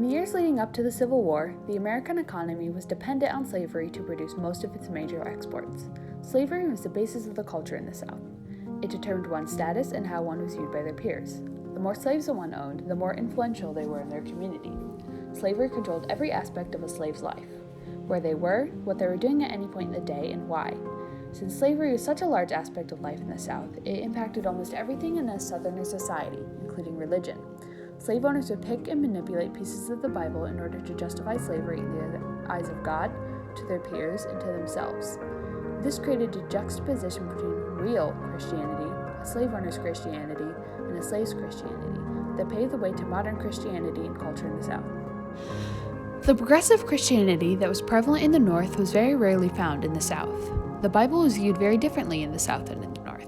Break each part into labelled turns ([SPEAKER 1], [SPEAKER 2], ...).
[SPEAKER 1] In the years leading up to the Civil War, the American economy was dependent on slavery to produce most of its major exports. Slavery was the basis of the culture in the South. It determined one's status and how one was viewed by their peers. The more slaves that one owned, the more influential they were in their community. Slavery controlled every aspect of a slave's life: where they were, what they were doing at any point in the day, and why. Since slavery was such a large aspect of life in the South, it impacted almost everything in a Southern society, including religion. Slave owners would pick and manipulate pieces of the Bible in order to justify slavery in the eyes of God, to their peers, and to themselves. This created a juxtaposition between real Christianity, a slave owner's Christianity, and a slave's Christianity that paved the way to modern Christianity and culture in the South. The progressive Christianity that was prevalent in the North was very rarely found in the South. The Bible was viewed very differently in the South than in the North.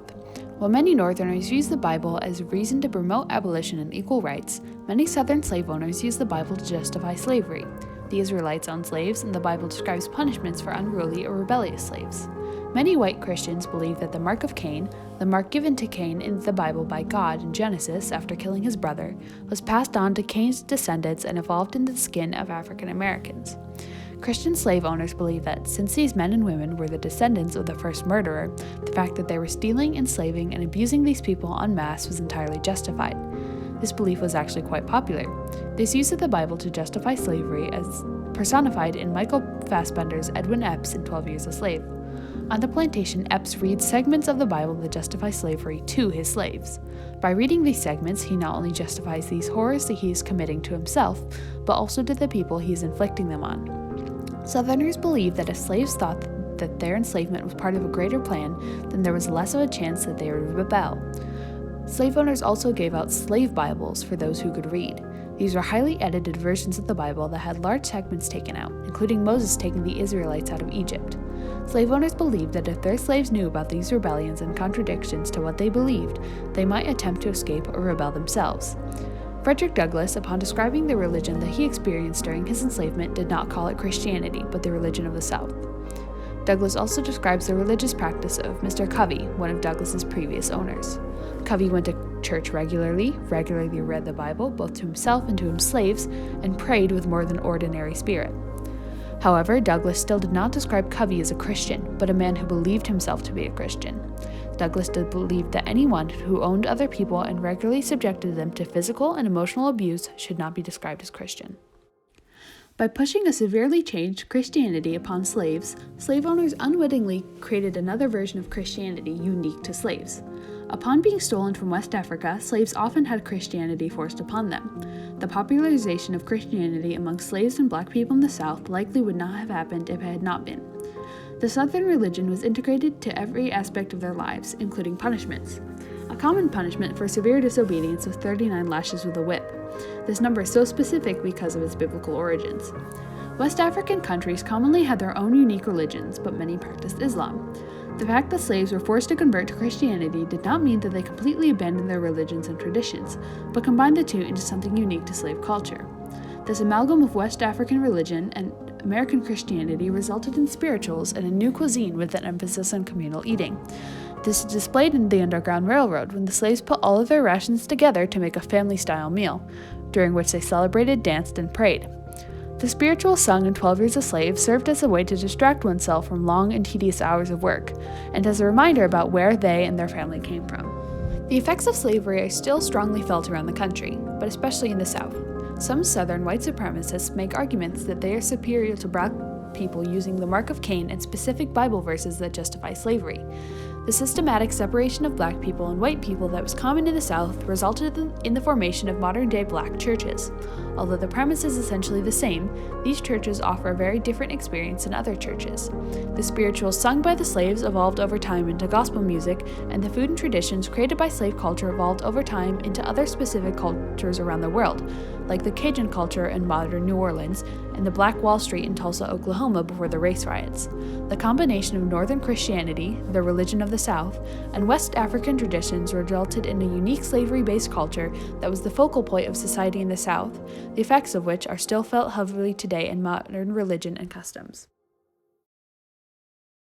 [SPEAKER 1] While many Northerners used the Bible as a reason to promote abolition and equal rights, many Southern slave owners used the Bible to justify slavery. The Israelites owned slaves, and the Bible describes punishments for unruly or rebellious slaves. Many white Christians believe that the mark of Cain, the mark given to Cain in the Bible by God in Genesis after killing his brother, was passed on to Cain's descendants and evolved into the skin of African Americans. Christian slave owners believe that since these men and women were the descendants of the first murderer, the fact that they were stealing, enslaving, and abusing these people en masse was entirely justified. This belief was actually quite popular. This use of the Bible to justify slavery as personified in Michael Fassbender's Edwin Epps in 12 Years a Slave. On the plantation, Epps reads segments of the Bible that justify slavery to his slaves. By reading these segments, he not only justifies these horrors that he is committing to himself, but also to the people he is inflicting them on. Southerners believed that if slaves thought that their enslavement was part of a greater plan, then there was less of a chance that they would rebel. Slave owners also gave out slave Bibles for those who could read. These were highly edited versions of the Bible that had large segments taken out, including Moses taking the Israelites out of Egypt. Slave owners believed that if their slaves knew about these rebellions and contradictions to what they believed, they might attempt to escape or rebel themselves. Frederick Douglass, upon describing the religion that he experienced during his enslavement, did not call it Christianity, but the religion of the South. Douglass also describes the religious practice of Mr. Covey, one of Douglass's previous owners. Covey went to church regularly read the Bible, both to himself and to his slaves, and prayed with more than ordinary spirit. However, Douglass still did not describe Covey as a Christian, but a man who believed himself to be a Christian. Douglass did believe that anyone who owned other people and regularly subjected them to physical and emotional abuse should not be described as Christian. By pushing a severely changed Christianity upon slaves, slave owners unwittingly created another version of Christianity unique to slaves. Upon being stolen from West Africa, slaves often had Christianity forced upon them. The popularization of Christianity among slaves and black people in the South likely would not have happened if it had not been. The Southern religion was integrated to every aspect of their lives, including punishments. A common punishment for severe disobedience was 39 lashes with a whip. This number is so specific because of its biblical origins. West African countries commonly had their own unique religions, but many practiced Islam. The fact that slaves were forced to convert to Christianity did not mean that they completely abandoned their religions and traditions, but combined the two into something unique to slave culture. This amalgam of West African religion and American Christianity resulted in spirituals and a new cuisine with an emphasis on communal eating. This is displayed in the Underground Railroad when the slaves put all of their rations together to make a family-style meal, during which they celebrated, danced, and prayed. The spiritual sung in 12 Years a Slave served as a way to distract oneself from long and tedious hours of work, and as a reminder about where they and their family came from. The effects of slavery are still strongly felt around the country, but especially in the South. Some Southern white supremacists make arguments that they are superior to black people using the mark of Cain and specific Bible verses that justify slavery. The systematic separation of black people and white people that was common in the South resulted in the formation of modern-day black churches. Although the premise is essentially the same, these churches offer a very different experience than other churches. The spirituals sung by the slaves evolved over time into gospel music, and the food and traditions created by slave culture evolved over time into other specific cultures around the world, like the Cajun culture in modern New Orleans and the Black Wall Street in Tulsa, Oklahoma before the race riots. The combination of Northern Christianity, the religion of the South, and West African traditions resulted in a unique slavery-based culture that was the focal point of society in the South, the effects of which are still felt heavily today in modern religion and customs.